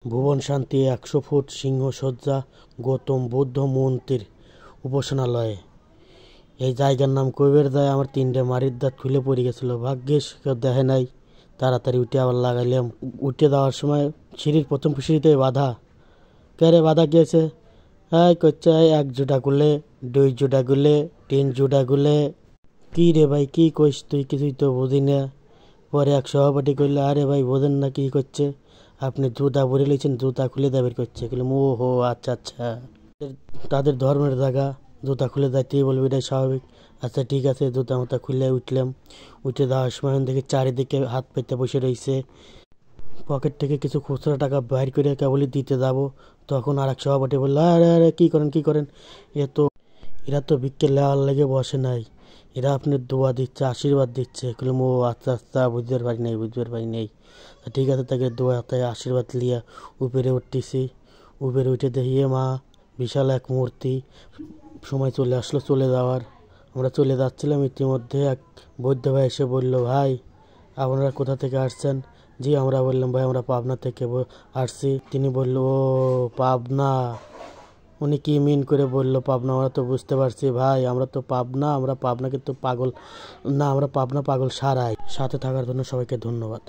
ভুবন শান্তি ১০০ ফুট সিংহসজ্জা গৌতম বুদ্ধ মন্দির উপাসনালয়ে। এই জায়গার নাম কইবের যায় আমার ৩টে মারির দাঁত খুলে পড়ে গেছিল, ভাগ্যিস কেউ দেখে নাই, তাড়াতাড়ি উঠে আবার লাগাইলাম। উঠে দেওয়ার সময় সিঁড়ির প্রথম সিঁড়িতে বাধা। কে বাধা গিয়েছে? হ্যাঁ করছে ১ জোড়া গুলে, ২ জোড়া গুলে, ৩ জোড়া গুলে। কি রে ভাই কি কইস তুই, কিছুই তো বুঝি না। পরে এক সভাপতি কইলে, আরে ভাই বোঝেন না কি করছে, আপনি জুতা পরে লইছেন, জুতা খুলে দেবের করছে। বললাম ও হো আচ্ছা আচ্ছা, তাদের ধর্মের জায়গা, জুতা খুলে যাইতেই বলবে, এটাই স্বাভাবিক। আচ্ছা ঠিক আছে, জুতা মুতা খুলে উঠলাম। উঠে যাওয়ার সময় দেখি চারিদিকে হাত পেতে বসে রয়েছে। পকেট থেকে কিছু খুচরা টাকা বাইর করে কেবলই দিতে যাব, তখন আর এক সভাপতি বললো, আরে আরে কী করেন, এরা তো ভিক্ষে লেওয়ার লেগে বসে নাই, এরা আপনার দোয়া দিচ্ছে, আশীর্বাদ দিচ্ছে। বললাম ও আচ্ছা আচ্ছা, বুঝতে পারি নেই। ঠিক আছে, তাকে দোয়াতে আশীর্বাদ লিয়া উপরে উঠতেছি। উপরে উঠে দেখি মা বিশাল এক মূর্তি। সময় চলে আসলো চলে যাওয়ার। আমরা চলে যাচ্ছিলাম, ইতিমধ্যে এক বৌদ্ধ ভাই এসে বলল, ভাই আপনারা কোথা থেকে আসছেন? জি আমরা বললাম, ভাই আমরা পাবনা থেকে আসছি। তিনি বলল, ও পাবনা। উনি কি মিন করে বলল পাবনা, আমরা তো বুঝতে পারছি ভাই, আমরা পাবনা কিন্তু পাগল না, আমরা পাবনা পাগল সারাই। সাথে থাকার জন্য সবাইকে ধন্যবাদ।